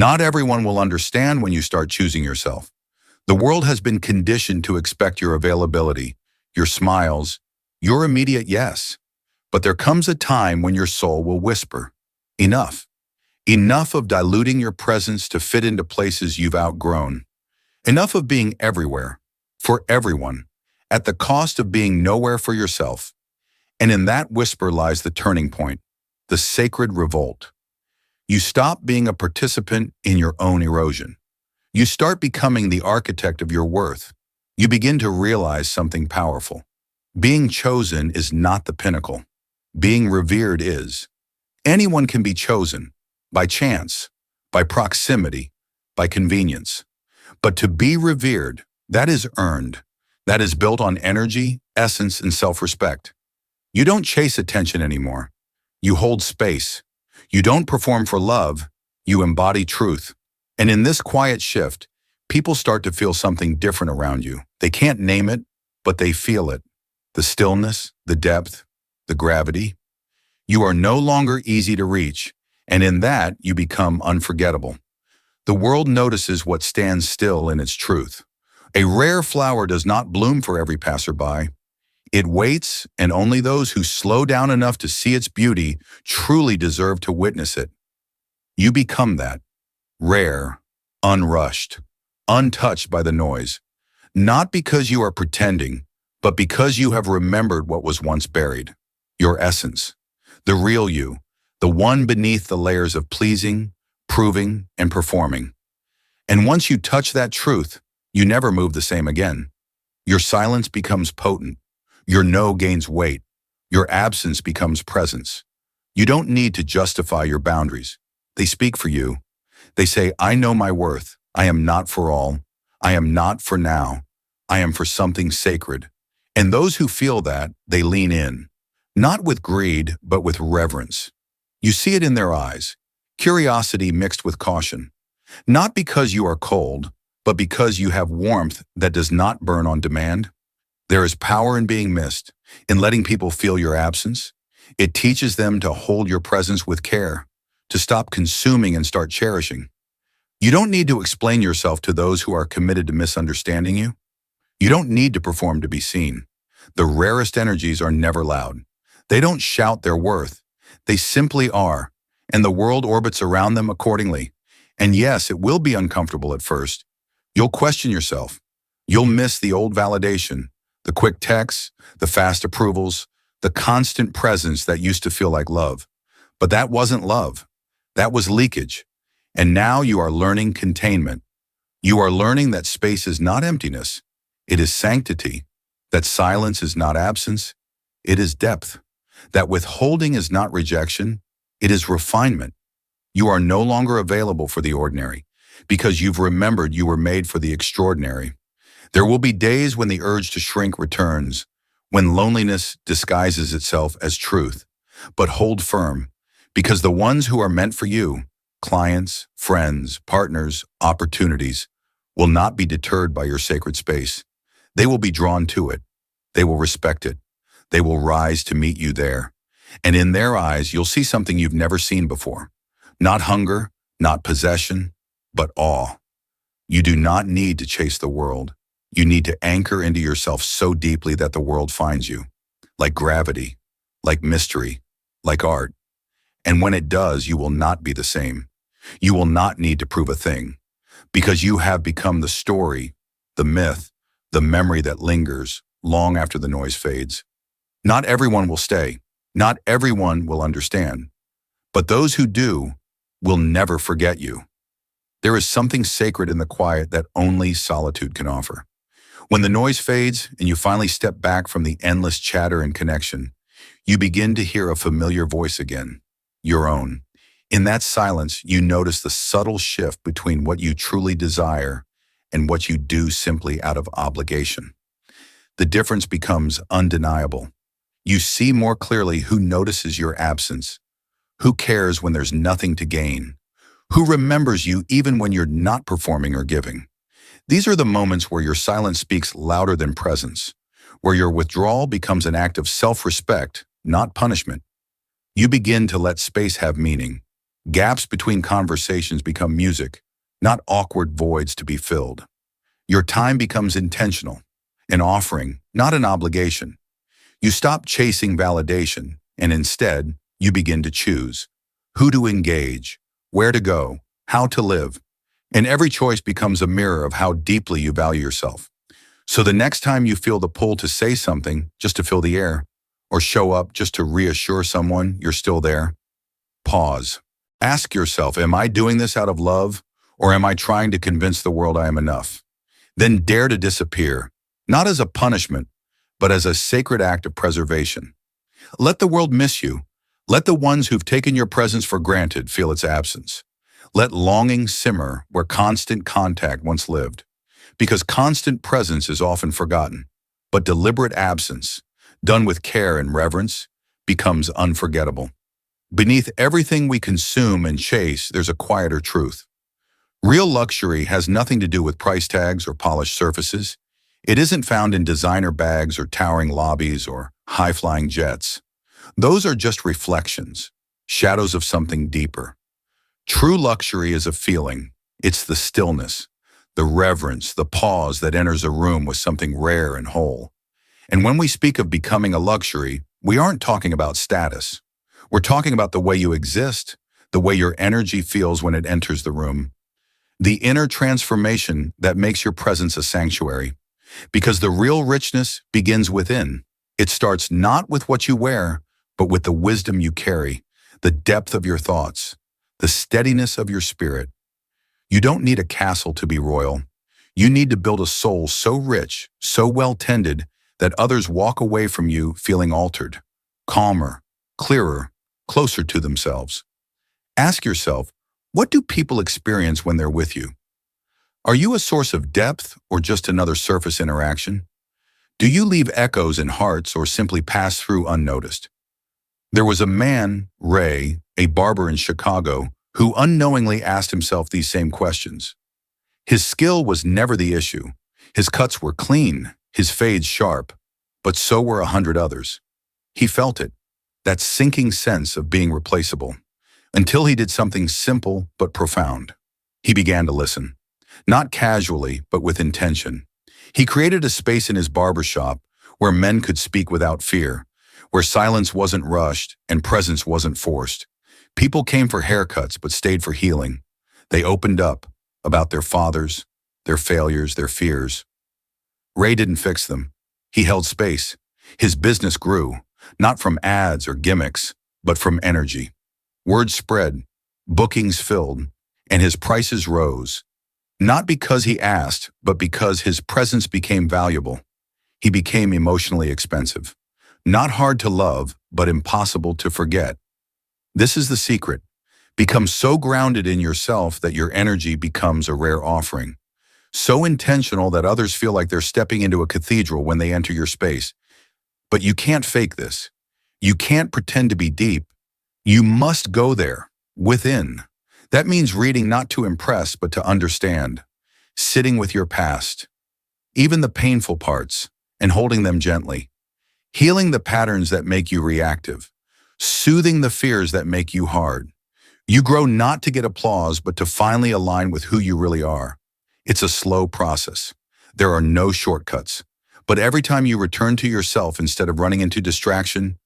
Not everyone will understand when you start choosing yourself. The world has been conditioned to expect your availability, your smiles, your immediate yes. But there comes a time when your soul will whisper, enough. Enough of diluting your presence to fit into places you've outgrown. Enough of being everywhere, for everyone, at the cost of being nowhere for yourself. And in that whisper lies the turning point, the sacred revolt. You stop being a participant in your own erosion. You start becoming the architect of your worth. You begin to realize something powerful. Being chosen is not the pinnacle. Being revered is. Anyone can be chosen, by chance, by proximity, by convenience. But to be revered, that is earned. That is built on energy, essence, and self-respect. You don't chase attention anymore. You hold space. You don't perform for love. You embody truth. And in this quiet shift, people start to feel something different around you. They can't name it, but they feel it. The stillness, the depth, the gravity. You are no longer easy to reach, and in that, you become unforgettable. The world notices what stands still in its truth. A rare flower does not bloom for every passerby. It waits, and only those who slow down enough to see its beauty truly deserve to witness it. You become that. Rare, unrushed, untouched by the noise. Not because you are pretending, but because you have remembered what was once buried. Your essence. The real you. The one beneath the layers of pleasing, proving, and performing. And once you touch that truth, you never move the same again. Your silence becomes potent. Your no gains weight. Your absence becomes presence. You don't need to justify your boundaries. They speak for you. They say, I know my worth. I am not for all. I am not for now. I am for something sacred. And those who feel that, they lean in. Not with greed, but with reverence. You see it in their eyes. Curiosity mixed with caution. Not because you are cold, but because you have warmth that does not burn on demand. There is power in being missed, in letting people feel your absence. It teaches them to hold your presence with care, to stop consuming and start cherishing. You don't need to explain yourself to those who are committed to misunderstanding you. You don't need to perform to be seen. The rarest energies are never loud. They don't shout their worth. They simply are, and the world orbits around them accordingly. And yes, it will be uncomfortable at first. You'll question yourself. You'll miss the old validation, the quick texts, the fast approvals, the constant presence that used to feel like love. But that wasn't love. That was leakage. And now you are learning containment. You are learning that space is not emptiness. It is sanctity. That silence is not absence. It is depth. That withholding is not rejection. It is refinement. You are no longer available for the ordinary because you've remembered you were made for the extraordinary. There will be days when the urge to shrink returns, when loneliness disguises itself as truth. But hold firm, because the ones who are meant for you, clients, friends, partners, opportunities, will not be deterred by your sacred space. They will be drawn to it. They will respect it. They will rise to meet you there. And in their eyes, you'll see something you've never seen before. Not hunger, not possession, but awe. You do not need to chase the world. You need to anchor into yourself so deeply that the world finds you, like gravity, like mystery, like art. And when it does, you will not be the same. You will not need to prove a thing, because you have become the story, the myth, the memory that lingers long after the noise fades. Not everyone will stay. Not everyone will understand. But those who do will never forget you. There is something sacred in the quiet that only solitude can offer. When the noise fades and you finally step back from the endless chatter and connection, you begin to hear a familiar voice again, your own. In that silence, you notice the subtle shift between what you truly desire and what you do simply out of obligation. The difference becomes undeniable. You see more clearly who notices your absence, who cares when there's nothing to gain, who remembers you even when you're not performing or giving. These are the moments where your silence speaks louder than presence, where your withdrawal becomes an act of self-respect, not punishment. You begin to let space have meaning. Gaps between conversations become music, not awkward voids to be filled. Your time becomes intentional, an offering, not an obligation. You stop chasing validation, and instead, you begin to choose who to engage, where to go, how to live. And every choice becomes a mirror of how deeply you value yourself. So the next time you feel the pull to say something just to fill the air, or show up just to reassure someone you're still there, pause. Ask yourself, am I doing this out of love, or am I trying to convince the world I am enough? Then dare to disappear, not as a punishment, but as a sacred act of preservation. Let the world miss you. Let the ones who've taken your presence for granted feel its absence. Let longing simmer where constant contact once lived. Because constant presence is often forgotten, but deliberate absence, done with care and reverence, becomes unforgettable. Beneath everything we consume and chase, there's a quieter truth. Real luxury has nothing to do with price tags or polished surfaces. It isn't found in designer bags or towering lobbies or high-flying jets. Those are just reflections, shadows of something deeper. True luxury is a feeling. It's the stillness, the reverence, the pause that enters a room with something rare and whole. And when we speak of becoming a luxury, we aren't talking about status. We're talking about the way you exist, the way your energy feels when it enters the room, the inner transformation that makes your presence a sanctuary. Because the real richness begins within. It starts not with what you wear, but with the wisdom you carry, the depth of your thoughts, the steadiness of your spirit. You don't need a castle to be royal. You need to build a soul so rich, so well-tended, that others walk away from you feeling altered, calmer, clearer, closer to themselves. Ask yourself, what do people experience when they're with you? Are you a source of depth or just another surface interaction? Do you leave echoes in hearts or simply pass through unnoticed? There was a man, Ray, a barber in Chicago, who unknowingly asked himself these same questions. His skill was never the issue. His cuts were clean, his fades sharp, but so were 100 others. He felt it, that sinking sense of being replaceable, until he did something simple but profound. He began to listen, not casually, but with intention. He created a space in his barbershop where men could speak without fear, where silence wasn't rushed and presence wasn't forced. People came for haircuts but stayed for healing. They opened up about their fathers, their failures, their fears. Ray didn't fix them. He held space. His business grew, not from ads or gimmicks, but from energy. Word spread, bookings filled, and his prices rose. Not because he asked, but because his presence became valuable. He became emotionally expensive. Not hard to love, but impossible to forget. This is the secret. Become so grounded in yourself that your energy becomes a rare offering. So intentional that others feel like they're stepping into a cathedral when they enter your space. But you can't fake this. You can't pretend to be deep. You must go there, within. That means reading not to impress, but to understand. Sitting with your past, even the painful parts, and holding them gently. Healing the patterns that make you reactive. Soothing the fears that make you hard. You grow not to get applause, but to finally align with who you really are. It's a slow process. There are no shortcuts. But every time you return to yourself instead of running into distraction,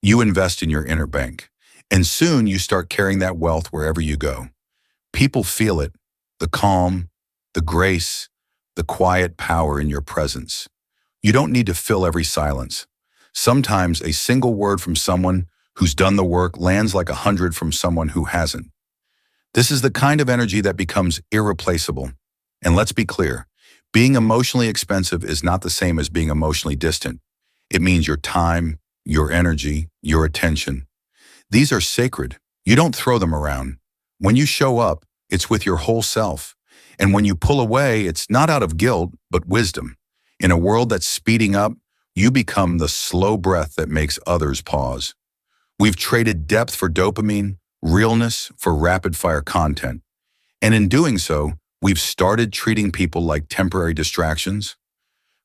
you invest in your inner bank. And soon you start carrying that wealth wherever you go. People feel it, the calm, the grace, the quiet power in your presence. You don't need to fill every silence. Sometimes a single word from someone who's done the work lands like 100 from someone who hasn't. This is the kind of energy that becomes irreplaceable. And let's be clear, being emotionally expensive is not the same as being emotionally distant. It means your time, your energy, your attention. These are sacred. You don't throw them around. When you show up, it's with your whole self. And when you pull away, it's not out of guilt, but wisdom. In a world that's speeding up, you become the slow breath that makes others pause. We've traded depth for dopamine, realness for rapid-fire content. And in doing so, we've started treating people like temporary distractions.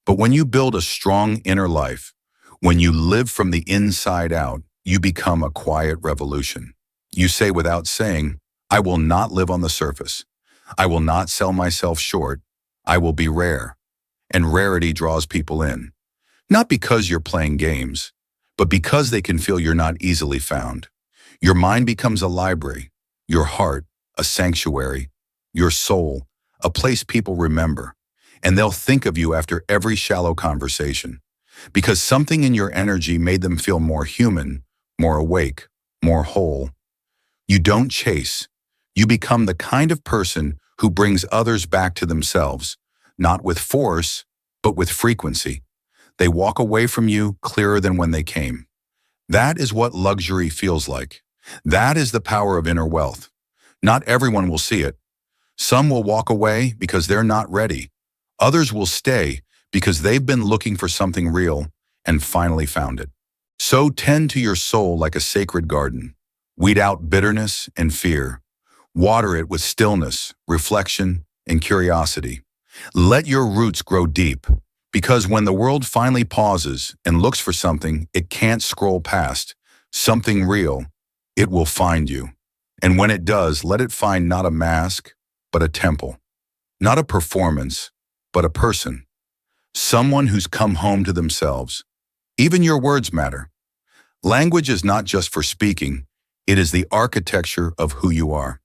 But when you build a strong inner life, when you live from the inside out, you become a quiet revolution. You say without saying, I will not live on the surface. I will not sell myself short. I will be rare. And rarity draws people in. Not because you're playing games, but because they can feel you're not easily found. Your mind becomes a library, your heart a sanctuary, your soul a place people remember, and they'll think of you after every shallow conversation, because something in your energy made them feel more human, more awake, more whole. You don't chase. You become the kind of person who brings others back to themselves, not with force, but with frequency. They walk away from you clearer than when they came. That is what luxury feels like. That is the power of inner wealth. Not everyone will see it. Some will walk away because they're not ready. Others will stay because they've been looking for something real and finally found it. So tend to your soul like a sacred garden. Weed out bitterness and fear. Water it with stillness, reflection, and curiosity. Let your roots grow deep, because when the world finally pauses and looks for something it can't scroll past, something real, it will find you. And when it does, let it find not a mask, but a temple. Not a performance, but a person. Someone who's come home to themselves. Even your words matter. Language is not just for speaking, it is the architecture of who you are.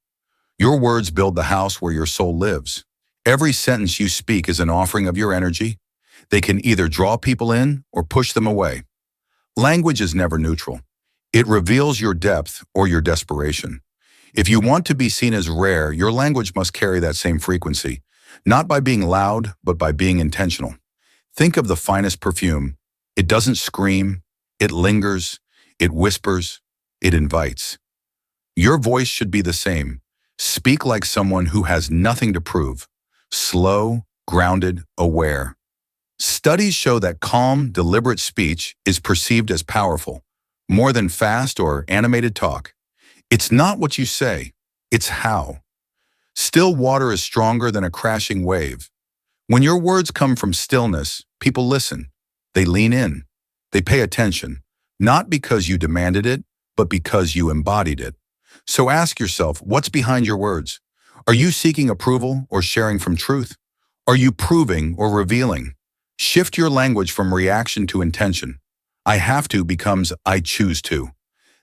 Your words build the house where your soul lives. Every sentence you speak is an offering of your energy. They can either draw people in or push them away. Language is never neutral. It reveals your depth or your desperation. If you want to be seen as rare, your language must carry that same frequency, not by being loud, but by being intentional. Think of the finest perfume. It doesn't scream, it lingers, it whispers, it invites. Your voice should be the same. Speak like someone who has nothing to prove. Slow, grounded, aware. Studies show that calm, deliberate speech is perceived as powerful, more than fast or animated talk. It's not what you say, it's how. Still water is stronger than a crashing wave. When your words come from stillness, people listen. They lean in. They pay attention, not because you demanded it, but because you embodied it. So ask yourself, what's behind your words? Are you seeking approval or sharing from truth? Are you proving or revealing? Shift your language from reaction to intention. I have to becomes I choose to.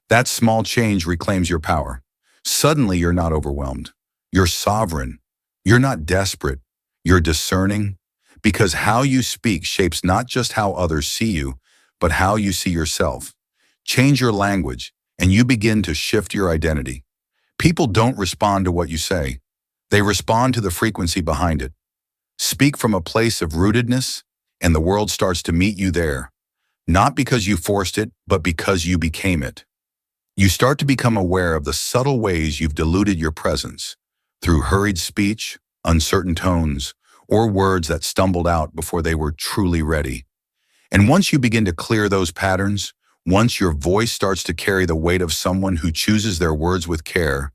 That small change reclaims your power. Suddenly you're not overwhelmed. You're sovereign. You're not desperate. You're discerning. Because how you speak shapes not just how others see you, but how you see yourself. Change your language, and you begin to shift your identity. People don't respond to what you say. They respond to the frequency behind it. Speak from a place of rootedness, and the world starts to meet you there. Not because you forced it, but because you became it. You start to become aware of the subtle ways you've diluted your presence, through hurried speech, uncertain tones, or words that stumbled out before they were truly ready. And once you begin to clear those patterns, once your voice starts to carry the weight of someone who chooses their words with care,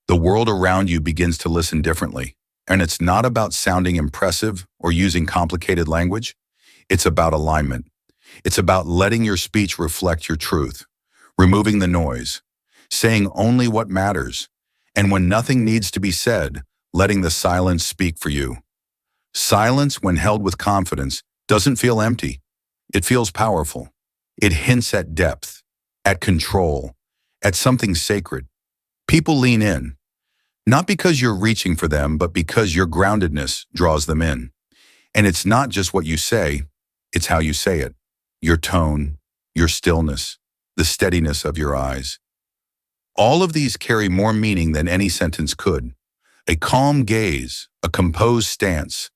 the world around you begins to listen differently. And it's not about sounding impressive or using complicated language. It's about alignment. It's about letting your speech reflect your truth, removing the noise, saying only what matters, and when nothing needs to be said, letting the silence speak for you. Silence, when held with confidence, doesn't feel empty. It feels powerful. It hints at depth, at control, at something sacred. People lean in, not because you're reaching for them, but because your groundedness draws them in. And it's not just what you say, it's how you say it. Your tone, your stillness, the steadiness of your eyes. All of these carry more meaning than any sentence could. A calm gaze, a composed stance,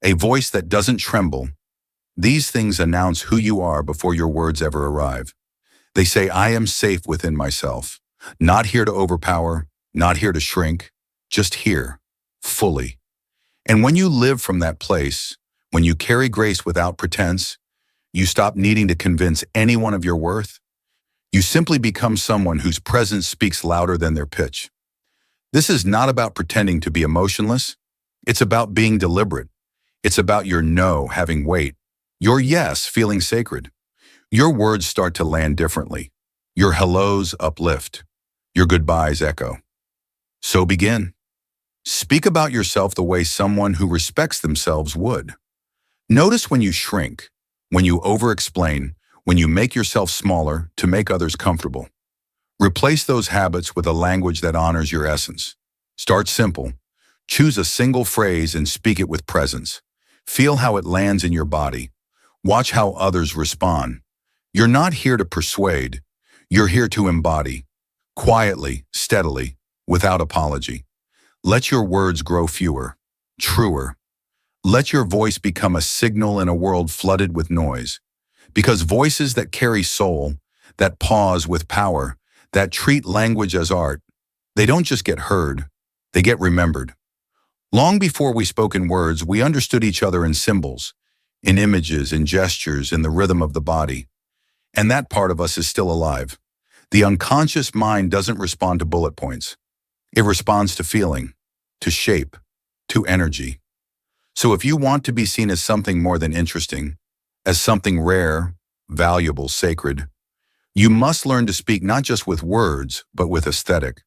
a voice that doesn't tremble. These things announce who you are before your words ever arrive. They say, I am safe within myself, not here to overpower, not here to shrink, just here, fully. And when you live from that place, when you carry grace without pretense, you stop needing to convince anyone of your worth. You simply become someone whose presence speaks louder than their pitch. This is not about pretending to be emotionless. It's about being deliberate. It's about your no having weight, your yes feeling sacred. Your words start to land differently. Your hellos uplift. Your goodbyes echo. So begin. Speak about yourself the way someone who respects themselves would. Notice when you shrink, when you over-explain, when you make yourself smaller to make others comfortable. Replace those habits with a language that honors your essence. Start simple. Choose a single phrase and speak it with presence. Feel how it lands in your body. Watch how others respond. You're not here to persuade. You're here to embody. Quietly, steadily, without apology. Let your words grow fewer, truer. Let your voice become a signal in a world flooded with noise. Because voices that carry soul, that pause with power, that treat language as art, they don't just get heard, they get remembered. Long before we spoke in words, we understood each other in symbols, in images, in gestures, in the rhythm of the body. And that part of us is still alive. The unconscious mind doesn't respond to bullet points. It responds to feeling, to shape, to energy. So if you want to be seen as something more than interesting, as something rare, valuable, sacred, you must learn to speak not just with words, but with aesthetic.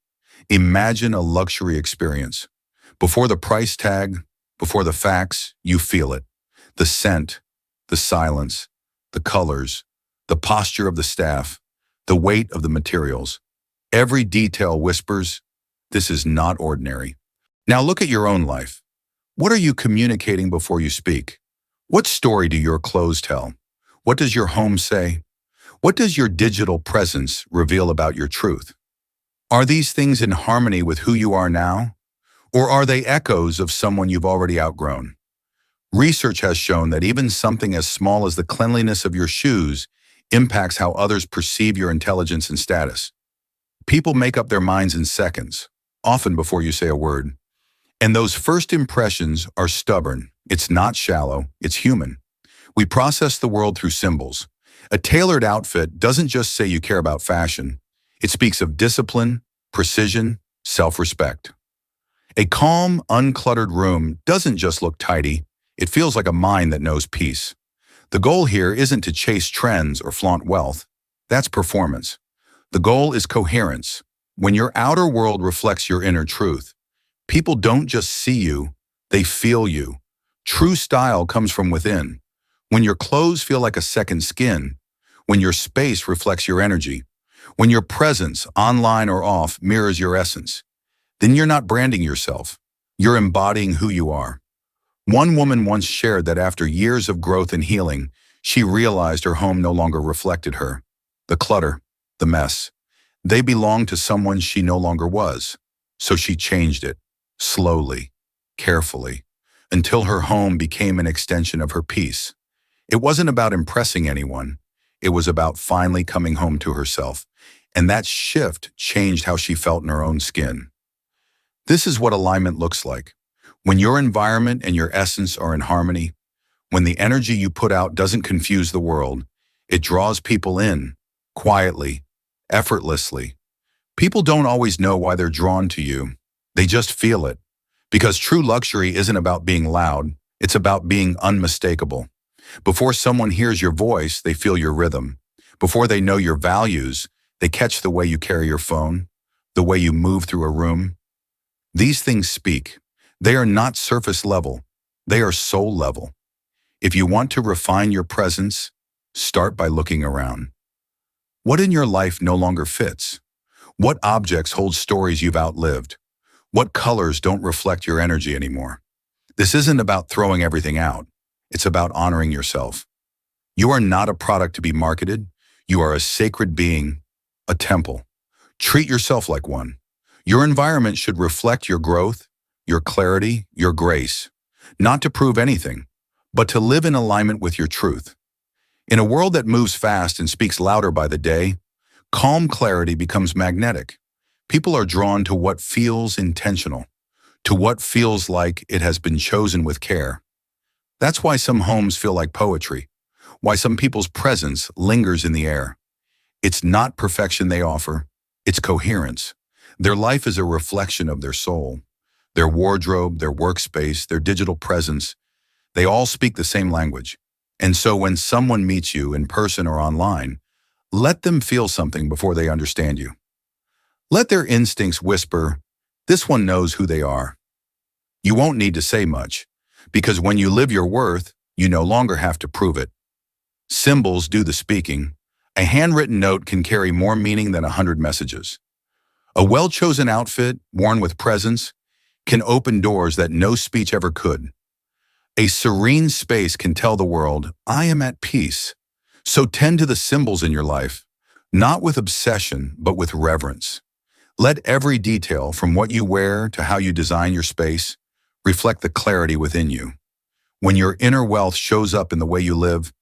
Imagine a luxury experience. Before the price tag, before the facts, you feel it. The scent, the silence, the colors, the posture of the staff, the weight of the materials. Every detail whispers, this is not ordinary. Now look at your own life. What are you communicating before you speak? What story do your clothes tell? What does your home say? What does your digital presence reveal about your truth? Are these things in harmony with who you are now? Or are they echoes of someone you've already outgrown? Research has shown that even something as small as the cleanliness of your shoes impacts how others perceive your intelligence and status. People make up their minds in seconds, often before you say a word. And those first impressions are stubborn. It's not shallow, it's human. We process the world through symbols. A tailored outfit doesn't just say you care about fashion. It speaks of discipline, precision, self-respect. A calm, uncluttered room doesn't just look tidy. It feels like a mind that knows peace. The goal here isn't to chase trends or flaunt wealth. That's performance. The goal is coherence. When your outer world reflects your inner truth, people don't just see you, they feel you. True style comes from within. When your clothes feel like a second skin, when your space reflects your energy, when your presence, online or off, mirrors your essence, then you're not branding yourself. You're embodying who you are. One woman once shared that after years of growth and healing, she realized her home no longer reflected her. The clutter, the mess, they belonged to someone she no longer was. So she changed it, slowly, carefully, until her home became an extension of her peace. It wasn't about impressing anyone. It was about finally coming home to herself. And that shift changed how she felt in her own skin. This is what alignment looks like. When your environment and your essence are in harmony, when the energy you put out doesn't confuse the world, it draws people in, quietly, effortlessly. People don't always know why they're drawn to you. They just feel it. Because true luxury isn't about being loud, it's about being unmistakable. Before someone hears your voice, they feel your rhythm. Before they know your values, they catch the way you carry your phone, the way you move through a room. These things speak. They are not surface level. They are soul level. If you want to refine your presence, start by looking around. What in your life no longer fits? What objects hold stories you've outlived? What colors don't reflect your energy anymore? This isn't about throwing everything out. It's about honoring yourself. You are not a product to be marketed. You are a sacred being, a temple. Treat yourself like one. Your environment should reflect your growth, your clarity, your grace, not to prove anything, but to live in alignment with your truth. In a world that moves fast and speaks louder by the day, calm clarity becomes magnetic. People are drawn to what feels intentional, to what feels like it has been chosen with care. That's why some homes feel like poetry, why some people's presence lingers in the air. It's not perfection they offer, it's coherence. Their life is a reflection of their soul. Their wardrobe, their workspace, their digital presence, they all speak the same language. And so when someone meets you in person or online, let them feel something before they understand you. Let their instincts whisper, "This one knows who they are." You won't need to say much, because when you live your worth, you no longer have to prove it. Symbols do the speaking. A handwritten note can carry more meaning than 100 messages. A well-chosen outfit, worn with presence, can open doors that no speech ever could. A serene space can tell the world, "I am at peace." So tend to the symbols in your life, not with obsession, but with reverence. Let every detail, from what you wear to how you design your space, reflect the clarity within you. When your inner wealth shows up in the way you live,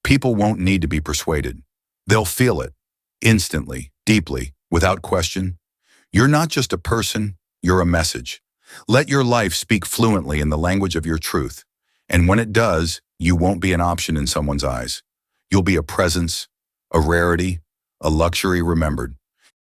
people won't need to be persuaded. They'll feel it, instantly, deeply, without question. You're not just a person, you're a message. Let your life speak fluently in the language of your truth. And when it does, you won't be an option in someone's eyes. You'll be a presence, a rarity, a luxury remembered.